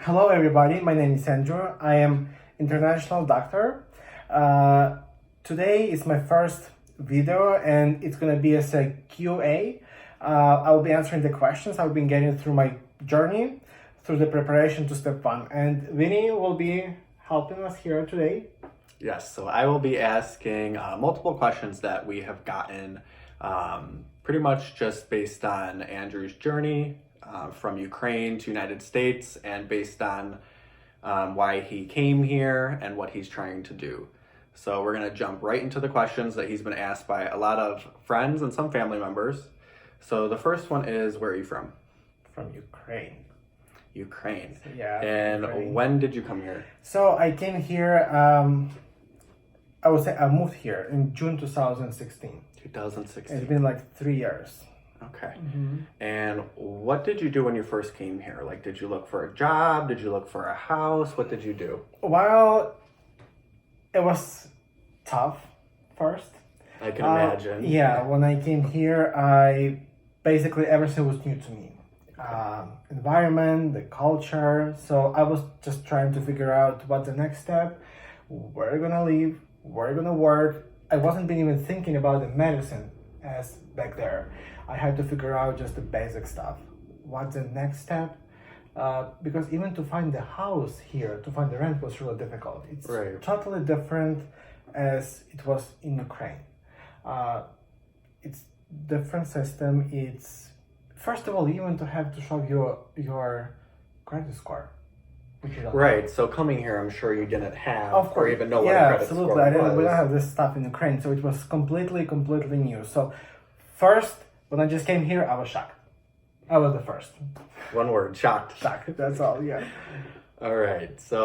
Hello everybody, my name is Andrew. I am international doctor. Uh, Today is my first video and it's gonna be as a QA. I will be answering the questions I've been getting through my journey, through the preparation to step one. And Vinny will be helping us here today. Yes, so I will be asking multiple questions that we have gotten pretty much just based on Andrew's journey from Ukraine to United States and based on why he came here and what he's trying to do. So we're going to jump right into the questions that he's been asked by a lot of friends and some family members. So the first one is, where are you from? From Ukraine. Ukraine. Yeah. And Ukraine. when did you come here? So I came here, I would say I moved here in June 2016. 2016. It's been like 3 years. Okay. And what did you do when you first came here? Like, did you look for a job? Did you look for a house? What did you do? Well, it was tough first. I can imagine. Yeah, when I came here, I basically everything was new to me. Environment, the culture. So I was just trying to figure out what the next step, where I'm gonna live, where I'm gonna work. I wasn't even thinking about the medicine as back there. I had to figure out just the basic stuff. What's the next step? Because even to find the house here, to find the rent was really difficult. It's Right. totally different as it was in Ukraine. It's different system. It's first of all, even to have to show your credit score, which you don't have. Right. So coming here, I'm sure you didn't have Of course, or even know what yeah, a credit absolutely. score I didn't. We was. don't have this stuff in Ukraine, so it was completely new. So, first, when I just came here, I was shocked. I was the first. One word, shocked. Shocked. That's all. Yeah. All right. So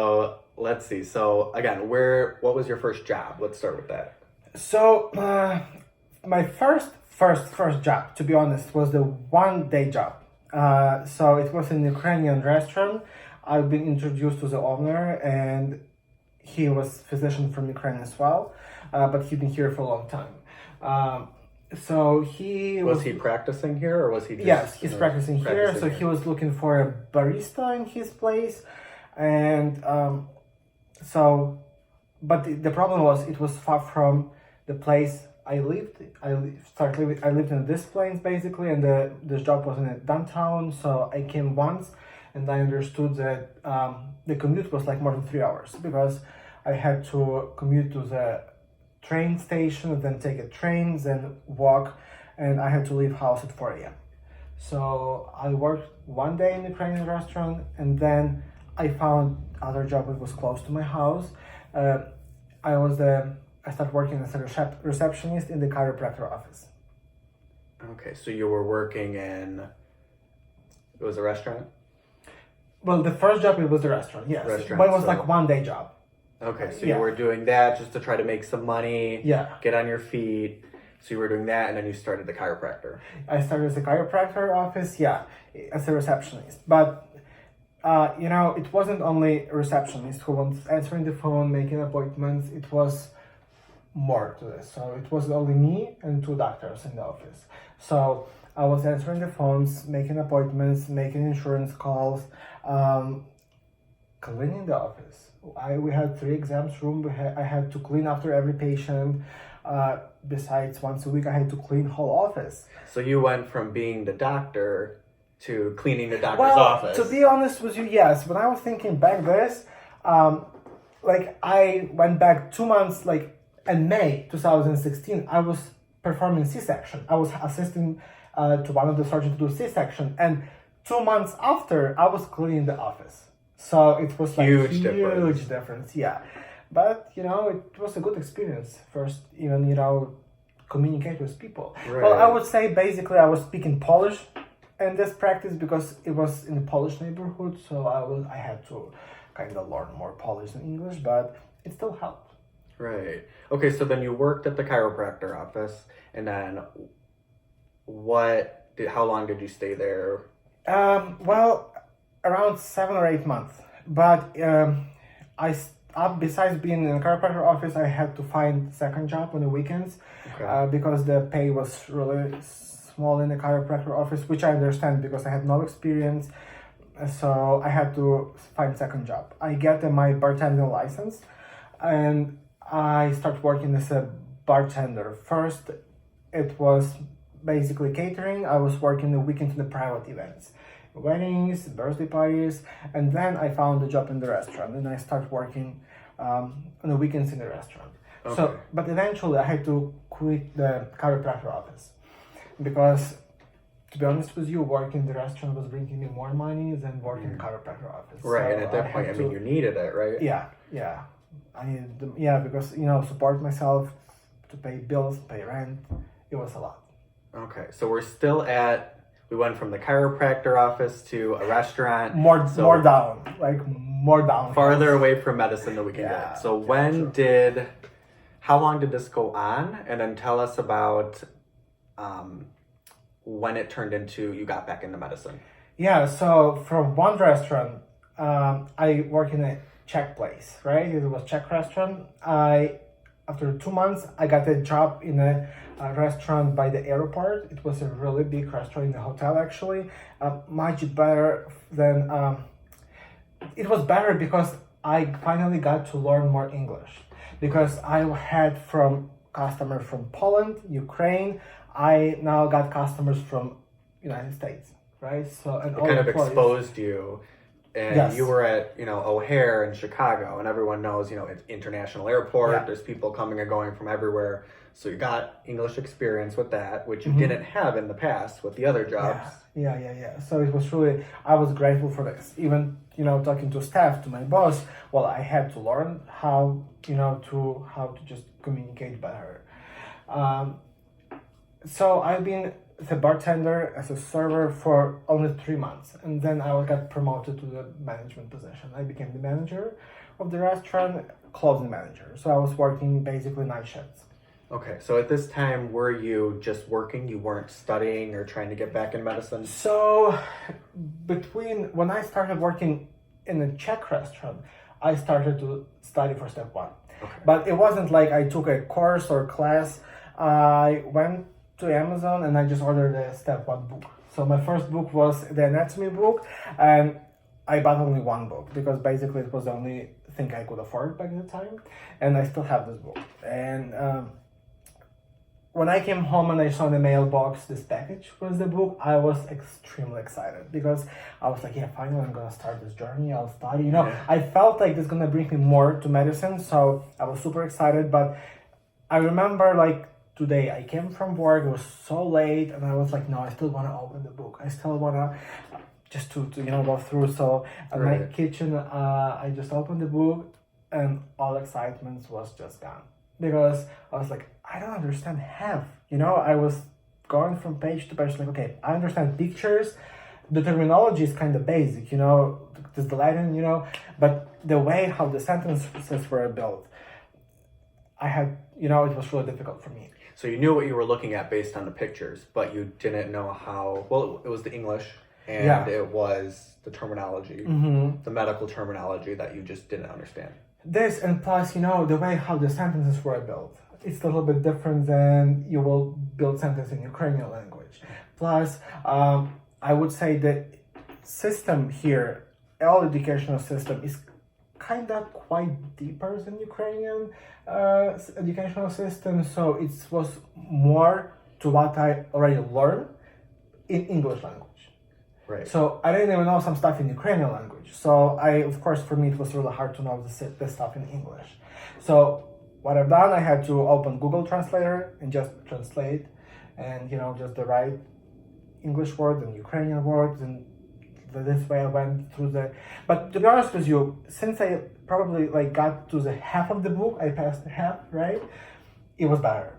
let's see. So again, what was your first job? Let's start with that. So, my first job, to be honest, was the 1 day job. So it was an Ukrainian restaurant. I've been introduced to the owner, and he was physician from Ukraine as well, but he'd been here for a long time. So he Was he practicing here or was he just... Yes, he's practicing here. So he was looking for a barista in his place, and but the problem was it was far from the place I lived. I lived in this place basically, and this job was in a downtown. So I came once, and I understood that the commute was like more than 3 hours because I had to commute to the train station, then take a train, then walk, and I had to leave house at 4 a.m. So I worked 1 day in the Ukrainian restaurant, and then I found other job that was close to my house. I started working as a receptionist in the chiropractor office. Okay, so you were working in... It was a restaurant? Well, the first job it was the restaurant, yes. Restaurant, But it was so- like 1 day job. Okay, so Yeah. you were doing that just to try to make some money, Yeah. get on your feet. So you were doing that, and then you started the chiropractor. I started as a chiropractor office, yeah, as a receptionist. But it wasn't only a receptionist who was answering the phone, making appointments. It was more to this. So it was only me and 2 doctors in the office. So I was answering the phones, making appointments, making insurance calls, cleaning the office. We had 3 exams room. I had to clean after every patient. Besides, once a week, I had to clean whole office. So you went from being the doctor to cleaning the doctor's office. To be honest with you, yes. When I was thinking back this, I went back 2 months, in May 2016, I was performing C-section. I was assisting to one of the surgeons to do C-section. And 2 months after, I was cleaning the office. So it was like Huge difference, yeah. But, it was a good experience. First, even, communicate with people. Right. Well, I would say basically I was speaking Polish in this practice because it was in a Polish neighborhood. So I had to kind of learn more Polish than English, but it still helped. Right. Okay, so then you worked at the chiropractor office, and then how long did you stay there? Well, around 7 or 8 months. But besides being in the chiropractor office, I had to find second job on the weekends because the pay was really small in the chiropractor office, which I understand because I had no experience. So I had to find second job. I get my bartending license, and I start working as a bartender. First, it was basically catering. I was working the weekends in the private events, weddings, birthday parties, and then I found a job in the restaurant, and I started working on the weekends in the restaurant. Okay. So, but eventually I had to quit the chiropractor office because, to be honest with you, working in the restaurant was bringing me more money than working in the chiropractor office. Right, So and at that point, I mean, you needed it, right? yeah. I needed because support myself to pay bills, pay rent. It was a lot. Okay, so we went from the chiropractor office to a restaurant. More down. Farther away from medicine than we can Yeah, get. So true. how long did this go on? And then tell us about when it turned into you got back into medicine. Yeah, so from one restaurant, I work in a Czech place, right? It was Czech restaurant. After 2 months, I got a job in a restaurant by the airport. It was a really big restaurant in the hotel, actually. Much better than... it was better because I finally got to learn more English. Because I had from customers from Poland, Ukraine. I now got customers from United States, right? So and it kind of exposed you. And yes. You were at, O'Hare in Chicago, and everyone knows, it's international airport. Yeah. There's people coming and going from everywhere. So you got English experience with that, which you Mm-hmm. didn't have in the past with the other jobs. Yeah. So it was really, I was grateful for this. Even, talking to staff, to my boss, well, I had to learn how to just communicate better. So I've been as a bartender, as a server for only 3 months, and then I got promoted to the management position. I became the manager of the restaurant, closing manager. So I was working basically night shifts. Okay, so at this time, were you just working? You weren't studying or trying to get back in medicine? So when I started working in a Czech restaurant, I started to study for step 1. Okay. But it wasn't like I took a course or class. I went to Amazon and I just ordered a step 1 book. So my first book was the anatomy book, and I bought only one book because basically it was the only thing I could afford back at the time, and I still have this book. And when I came home and I saw in the mailbox this package was the book, I was extremely excited because I was like, yeah, finally I'm gonna start this journey. I'll study. Yeah. I felt like this is gonna bring me more to medicine, so I was super excited. But I remember today I came from work, it was so late, and I was like, no, I still want to open the book. I still want to just to go through. So in my kitchen, I just opened the book, and all excitement was just gone. Because I was like, I don't understand half. I was going from page to page, like, okay, I understand pictures. The terminology is kind of basic, there's the Latin, but the way how the sentences were built, I had, it was really difficult for me. So you knew what you were looking at based on the pictures, but you didn't know how, well, it was the English and it was the terminology, the medical terminology that you just didn't understand. This, and plus, the way how the sentences were built, it's a little bit different than you will build sentences in Ukrainian language. Plus, I would say the system here, all educational system is kind of quite deeper than Ukrainian educational system, so it was more to what I already learned in English language. Right. So I didn't even know some stuff in Ukrainian language. So of course, for me, it was really hard to know this stuff in English. So what I've done, I had to open Google Translator and just translate, and just the right English words and Ukrainian words, and this way I went through but to be honest with you, since I probably got to the half of the book, I passed the half, right? It was better.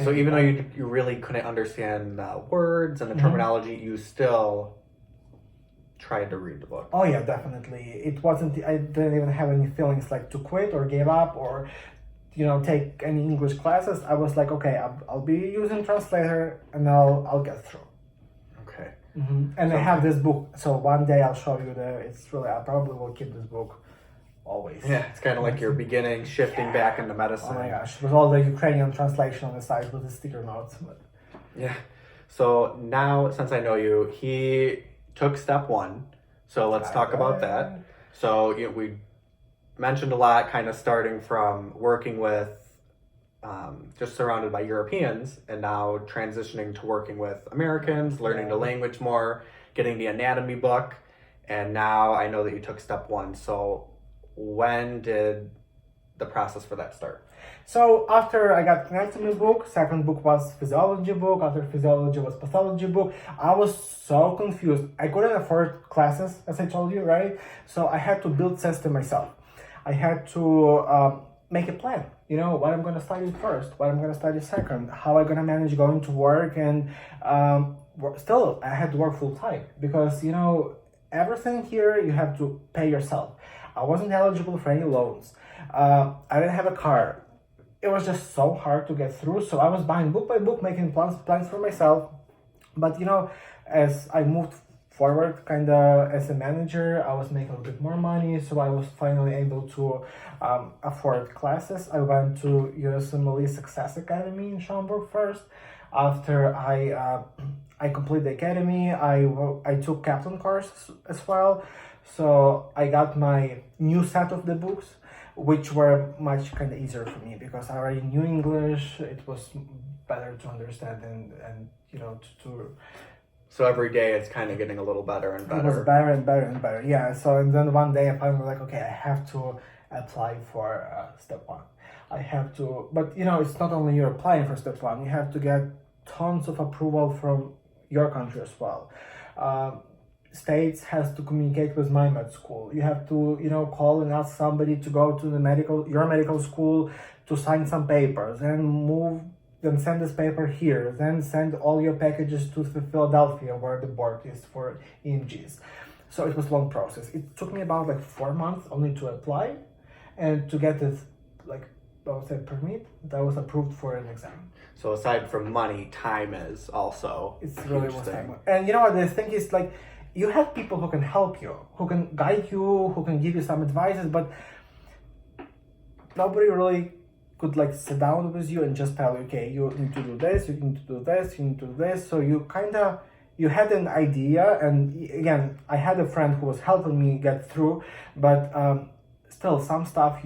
So even though you really couldn't understand words and the terminology, you still tried to read the book. Oh yeah, definitely. It wasn't, I didn't even have any feelings to quit or give up or take any English classes. I was like, okay, I'll be using translator and I'll get through. Okay. And I have this book, so one day I'll show you I probably will keep this book always. Yeah, it's kind of like your beginning, shifting back into medicine. Oh my gosh, with all the Ukrainian translation on the side with the sticker notes. But... Yeah. So now, since I know you, he took step 1. So let's talk about that. So we mentioned a lot, kind of starting from working with just surrounded by Europeans, and now transitioning to working with Americans, learning the language more, getting the anatomy book, and now I know that you took step one. So when did the process for that start? So after I got anatomy book, second book was physiology book, after physiology was pathology book. I was so confused. I couldn't afford classes, as I told you, right? So I had to build system myself. I had to make a plan, what I'm going to study first, what I'm going to study second, how I'm going to manage going to work, and still I had to work full time because, everything here you have to pay yourself. I wasn't eligible for any loans. I didn't have a car. It was just so hard to get through. So I was buying book by book, making plans for myself. But as I moved forward, kind of as a manager, I was making a little bit more money. So I was finally able to afford classes. I went to USMLE Success Academy in Schaumburg first. After I completed the academy, I took captain courses as well. So I got my new set of the books, which were much kind of easier for me because I already knew English. It was better to understand and to So every day it's kind of getting a little better and better. It was better and better and better. Yeah. So and then one day I finally like, okay, I have to apply for step one. I have to, but it's not only you're applying for step one. You have to get tons of approval from your country as well. States has to communicate with my med school. You have to, call and ask somebody to go to your medical school to sign some papers and then send this paper here, then send all your packages to Philadelphia where the board is for IMGs. So it was a long process. It took me about 4 months only to apply and to get this permit that was approved for an exam. So aside from money, time is also it's really worth time. And the thing is you have people who can help you, who can guide you, who can give you some advices, but nobody really could sit down with you and just tell you, okay, you need to do this, you need to do this, you need to do this. So you had an idea, and again, I had a friend who was helping me get through, but still some stuff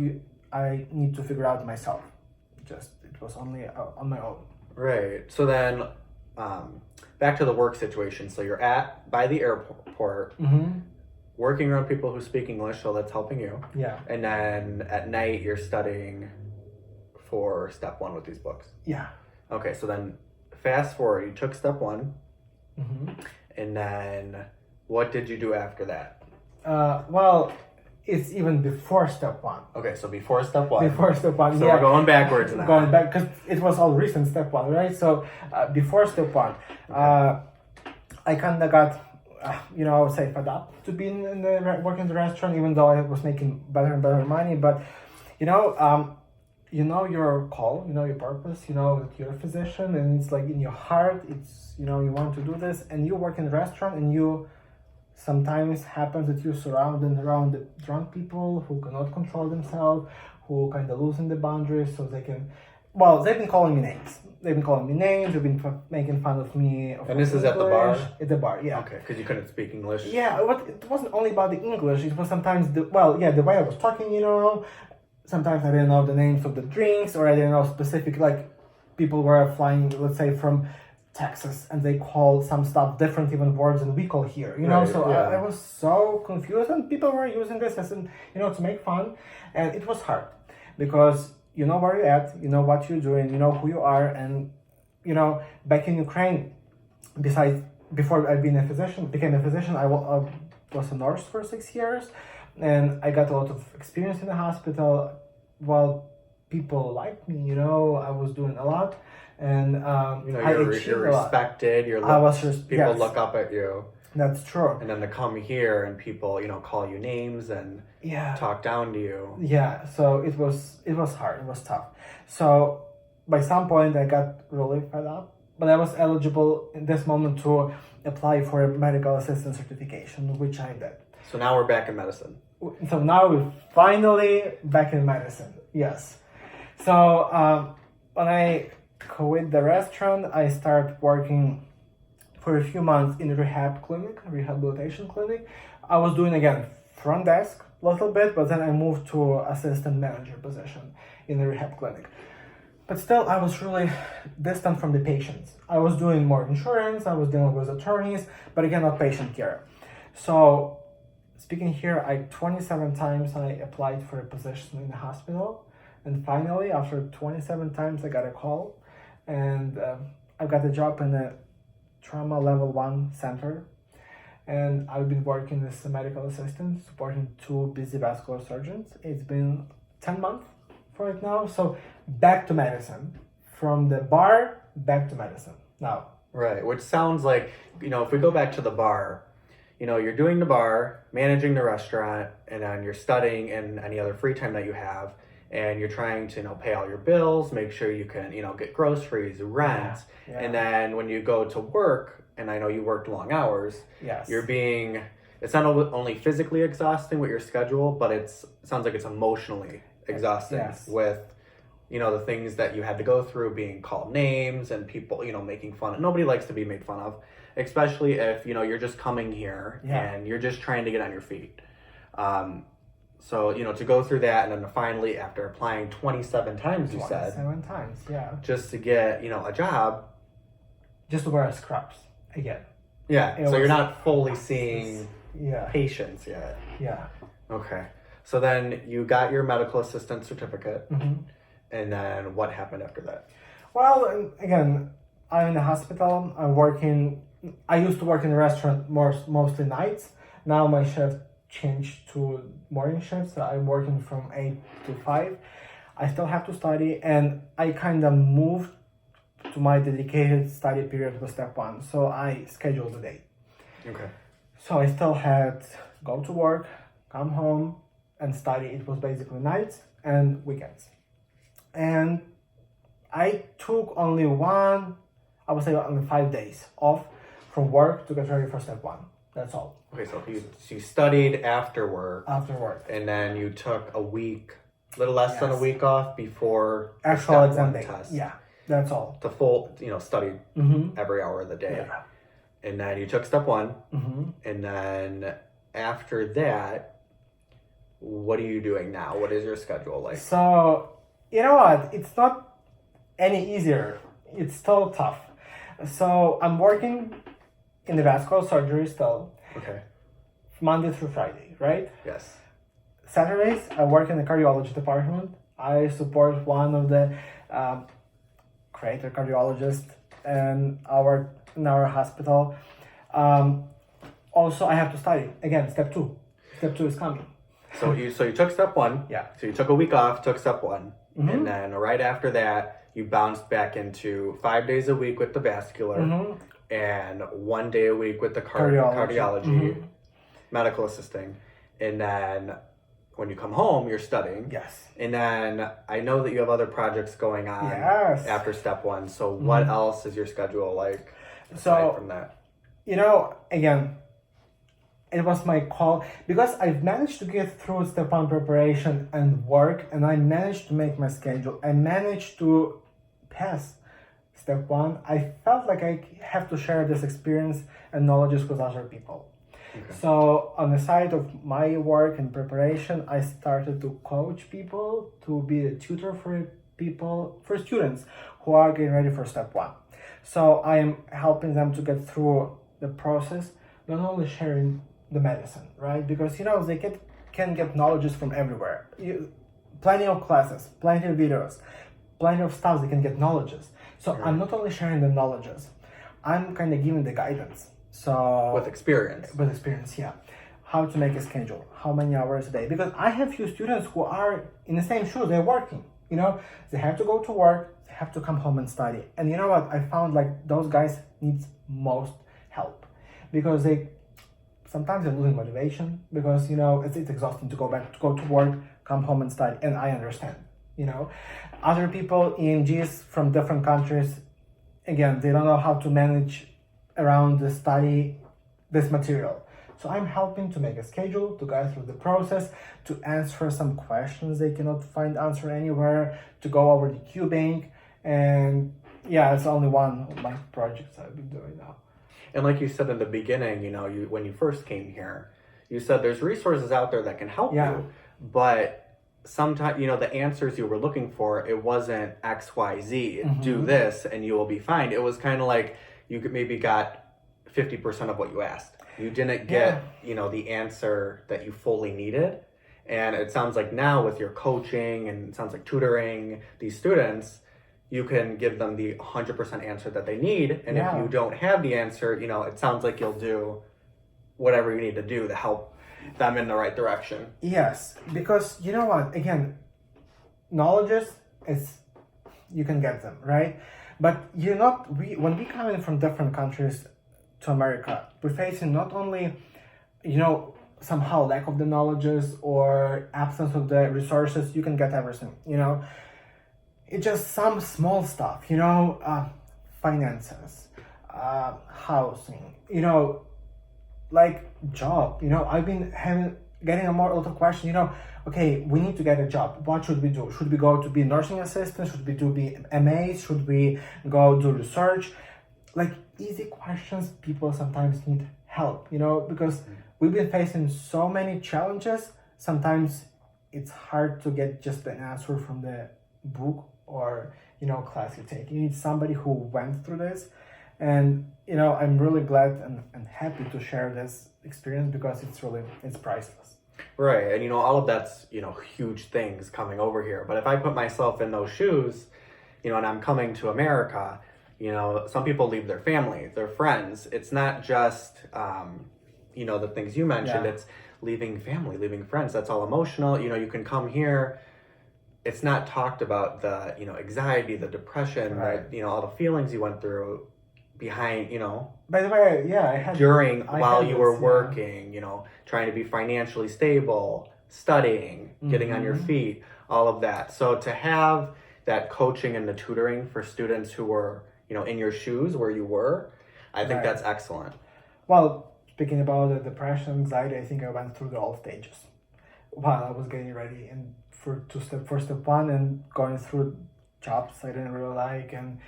I need to figure out myself. It was only on my own. Right. So then back to the work situation. So you're by the airport, working around people who speak English, so that's helping you. Yeah. And then at night you're studying for step one with these books. Yeah. Okay, so then fast forward, you took step one, and then what did you do after that? Well, it's even before step one. Okay, so before step one. Before step one, so we're going backwards now. Going back, because it was all recent step one, right? So before step one, I kind of got, say fed up to be working in the restaurant, even though I was making better and better money. But, your call, your purpose, that you're a physician, and it's in your heart, it's, you want to do this, and you work in a restaurant, and sometimes happens that you're surrounded around the drunk people who cannot control themselves, who kind of losing the boundaries, so they've been calling me names. They've been making fun of me. And this is at the bar? At the bar, yeah. Okay, because you couldn't speak English? Yeah, but it wasn't only about the English, it was sometimes the way I was talking, sometimes I didn't know the names of the drinks, or I didn't know specific, people were flying, let's say, from Texas, and they call some stuff different even words than we call here, Right, so yeah. I was so confused, and people were using this as to make fun, and it was hard because you know where you're at, you know what you're doing, you know who you are, and back in Ukraine, before I became a physician, I was a nurse for 6 years, and I got a lot of experience in the hospital. Well, people liked me, I was doing a lot. And you're respected. People look up at you. That's true. And then to come here and people, call you names and talk down to you. Yeah. So it was hard. It was tough. So by some point I got really fed up, but I was eligible in this moment to apply for a medical assistant certification, which I did. So now we're back in medicine. So now we're finally back in medicine. Yes. So when I quit the restaurant, I started working for a few months in a rehabilitation clinic. I was doing again front desk a little bit, but then I moved to assistant manager position in the rehab clinic. But still, I was really distant from the patients. I was doing more insurance, I was dealing with attorneys, but again, not patient care. So, speaking here, 27 times I applied for a position in the hospital. And finally, after 27 times, I got a call. And I got a job in a trauma level 1 center. And I've been working as a medical assistant, supporting 2 busy vascular surgeons. It's been 10 months for it now. So back to medicine. From the bar, back to medicine now. Right, which sounds like, if we go back to the bar, you're doing the bar, managing the restaurant, and then you're studying in any other free time that you have, and you're trying to, pay all your bills, make sure you can, get groceries, rent, and then when you go to work, and I know you worked long hours, Yes. it's not only physically exhausting with your schedule, but it sounds like it's emotionally exhausting with, the things that you had to go through, being called names and people, making fun. Nobody likes to be made fun of, especially if, you're just coming here and you're just trying to get on your feet. So, to go through that and then finally, after applying 27 times, you said. 27 times, yeah. Just to get, a job. Just to wear scrubs again. Yeah, so you're not fully seeing patients yet. Yeah. Okay. So then you got your medical assistant certificate. Mm-hmm. And then what happened after that? Well, again, I'm in the hospital. I used to work in a restaurant mostly nights. Now my shift changed to morning shifts. So I'm working from 8 to 5. I still have to study, and I kind of moved to my dedicated study period with step 1. So I scheduled the day. Okay. So I still had go to work, come home, and study. It was basically nights and weekends. And I took only only 5 days off from work to get ready for step 1. That's all. Okay, so you studied after work. After work. And then you took a little less than a week off before actual the exam step 1 day. test. Yeah, that's all. The full, study every hour of the day. Yeah. And then you took step 1. Mm-hmm. And then after that, what are you doing now? What is your schedule like? So, you know what? It's not any easier. It's still tough. So I'm working in the vascular surgery still. Okay. Monday through Friday, right? Yes. Saturdays, I work in the cardiology department. I support one of the creator cardiologists in our hospital. Also, I have to study. Again, step 2. Step 2 is coming. So you took step 1. Yeah. So you took a week off, took step 1. Mm-hmm. And then right after that, you bounced back into 5 days a week with the vascular and 1 day a week with the cardiology, medical assisting. And then when you come home, you're studying. Yes. And then I know that you have other projects going on after step 1. So what else is your schedule like aside from that? Again, it was my call because I've managed to get through step 1 preparation and work, and I managed to make my schedule. I managed to pass step 1. I felt like I have to share this experience and knowledge with other people. Okay. So on the side of my work and preparation, I started to coach people, to be a tutor for students who are getting ready for step 1. So I am helping them to get through the process, not only sharing the medicine, right? Because they can get knowledge from everywhere. Plenty of classes, plenty of videos, plenty of stuff they can get knowledges. So I'm not only sharing the knowledges, I'm kind of giving the guidance. So with experience, yeah. How to make a schedule, how many hours a day? Because I have few students who are in the same shoes. They're working. They have to go to work, they have to come home and study. And you know what? I found like those guys need most help because sometimes they're losing motivation because it's exhausting to go to work, come home and study, and I understand. Other people, IMGs from different countries, again, they don't know how to manage around the study this material. So I'm helping to make a schedule, to guide through the process, to answer some questions they cannot find answer anywhere, to go over the cubing, and it's only one of my projects I've been doing now. And like you said in the beginning, when you first came here, you said there's resources out there that can help Yeah. you, but sometimes, the answers you were looking for, it wasn't XYZ, do this and you will be fine. It was kind of like you could maybe got 50% of what you asked. You didn't get, the answer that you fully needed. And it sounds like now with your coaching and it sounds like tutoring these students, you can give them the 100% answer that they need. And if you don't have the answer, it sounds like you'll do whatever you need to do to help them in the right direction. Yes, because you know what? Again, knowledges is you can get them, right? But when we come in from different countries to America, we're facing not only, somehow lack of the knowledges or absence of the resources. You can get everything, it's just some small stuff, finances, housing, like job, I've been getting a lot of questions, okay, we need to get a job. What should we do? Should we go to be nursing assistant? Should we be MA? Should we go do research? Like easy questions, people sometimes need help, because we've been facing so many challenges. Sometimes it's hard to get just an answer from the book or, class you take. You need somebody who went through this. And, I'm really glad and happy to share this experience because it's priceless. Right. And, all of that's, huge things coming over here. But if I put myself in those shoes, and I'm coming to America, some people leave their family, their friends. It's not just, the things you mentioned. Yeah. It's leaving family, leaving friends. That's all emotional. You can come here. It's not talked about the, anxiety, the depression, right. All the feelings you went through behind, By the way, while you were working, trying to be financially stable, studying, getting on your feet, all of that. So to have that coaching and the tutoring for students who were, in your shoes where you were, I think that's excellent. Well, speaking about the depression, anxiety, I think I went through all stages while I was getting ready and for step one and going through jobs I didn't really like and,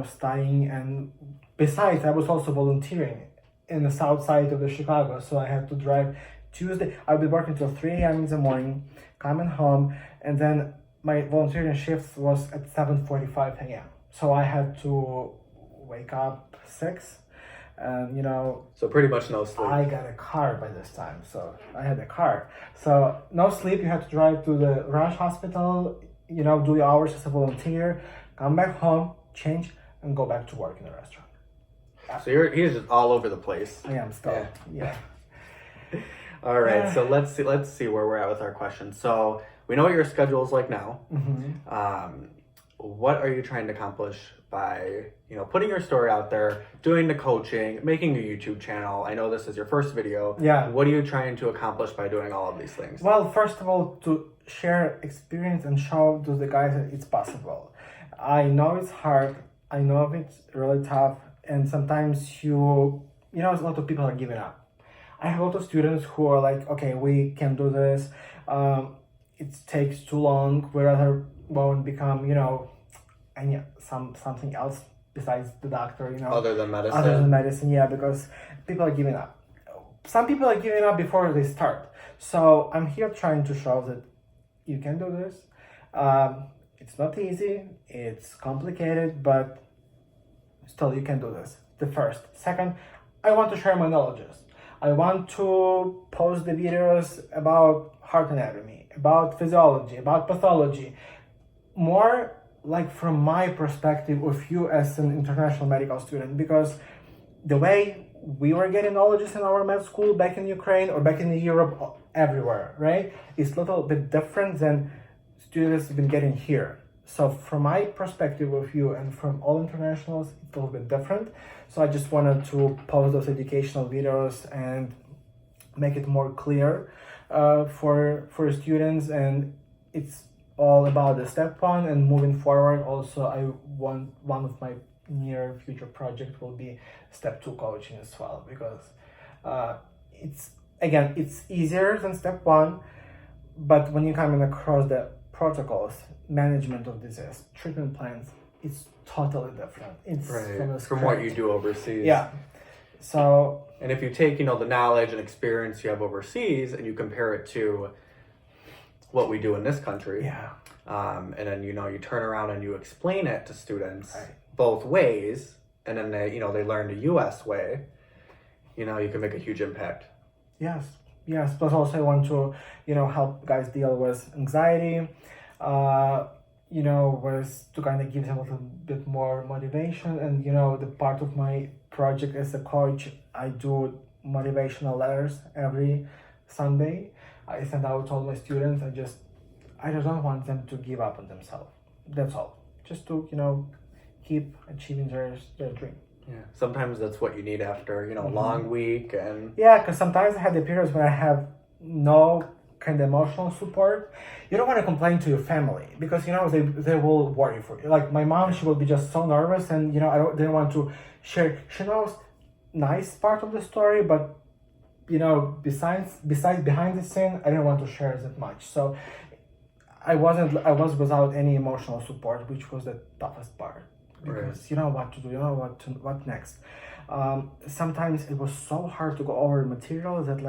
studying. And besides, I was also volunteering in the south side of the Chicago. So I had to drive Tuesday. I'll be working till 3 a.m. in the morning, coming home. And then my volunteering shift was at 7:45 a.m. So I had to wake up 6 and, So pretty much no sleep. I got a car by this time. So I had a car. So no sleep. You have to drive to the Rush Hospital, do your hours as a volunteer, come back home, change, and go back to work in the restaurant. So he's just all over the place. I am still, yeah. All right, so let's see where we're at with our questions. So we know what your schedule is like now. What are you trying to accomplish by, putting your story out there, doing the coaching, making a YouTube channel? I know this is your first video. Yeah. What are you trying to accomplish by doing all of these things? Well, first of all, to share experience and show to the guys that it's possible. I know it's hard. I know it's really tough. And sometimes a lot of people are giving up. I have a lot of students who are like, okay, we can do this. It takes too long. We'd rather go and become, something else besides the doctor, Other than medicine? Other than medicine, yeah, because people are giving up. Some people are giving up before they start. So I'm here trying to show that you can do this. It's not easy. It's complicated, but still you can do this. The first. Second, I want to share my knowledges. I want to post the videos about heart anatomy, about physiology, about pathology, more like from my perspective of you as an international medical student, because the way we were getting knowledges in our med school back in Ukraine or back in Europe, everywhere, right? It's a little bit different than students have been getting here. So from my perspective of you and from all internationals, it's a little bit different. So I just wanted to post those educational videos and make it more clear for students. And it's all about the step one and moving forward. Also, I want one of my near future project will be step 2 coaching as well, because it's easier than step 1, but when you come in across the protocols, management of disease, treatment plans, it's totally different. It's right. From what you do overseas. Yeah. So And if you take, you know, the knowledge and experience you have overseas and you compare it to what we do in this country, yeah, and then, you know, you turn around and you explain it to students right. both ways, and then they, you know, they learn the US way, you know, you can make a huge impact. Yes, yes. Plus, also I want to, help guys deal with anxiety. Was to kind of give them a little bit more motivation. And the part of my project as a coach, I do motivational letters every Sunday. I send out to all my students. I just don't want them to give up on themselves. That's all. Just to keep achieving their dream. Yeah. Sometimes that's what you need after, you know, a long week and Yeah, because sometimes I have the periods when I have no kind of emotional support. You don't want to complain to your family because they will worry for you. Like my mom, she will be just so nervous, and didn't want to share. She knows nice part of the story, but besides behind the scene, I didn't want to share that much. So I was without any emotional support, which was the toughest part. Because you know what to do, what next. Sometimes it was so hard to go over material that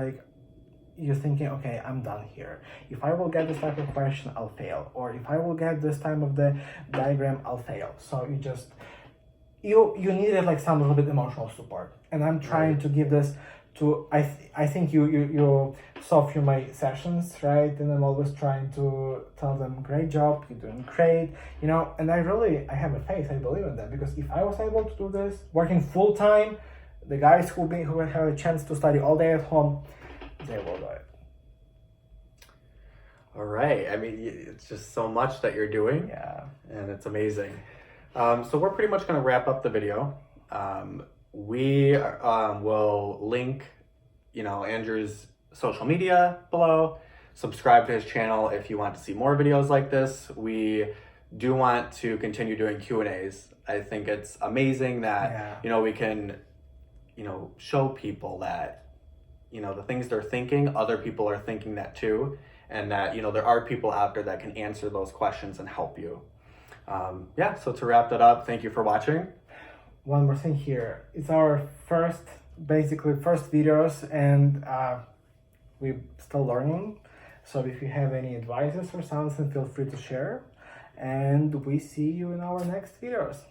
you're thinking, okay, I'm done here. If I will get this type of question, I'll fail. Or if I will get this time of the diagram, I'll fail. So you needed some little bit emotional support. And I'm trying to give this to, I think you saw through my sessions, right? And I'm always trying to tell them, great job, you're doing great, and I have a faith, I believe in that, because if I was able to do this, working full time, the guys who have a chance to study all day at home, they will do it. All right. I mean, it's just so much that you're doing. Yeah. And it's amazing. So we're pretty much going to wrap up the video. We will link, Andrew's social media below. Subscribe to his channel if you want to see more videos like this. We do want to continue doing Q&As. I think it's amazing that, we can, show people that, the things they're thinking, other people are thinking that too. And that, there are people out there that can answer those questions and help you. So to wrap that up, thank you for watching. One more thing here. It's our first videos, and we're still learning. So if you have any advices or something, feel free to share. And we see you in our next videos.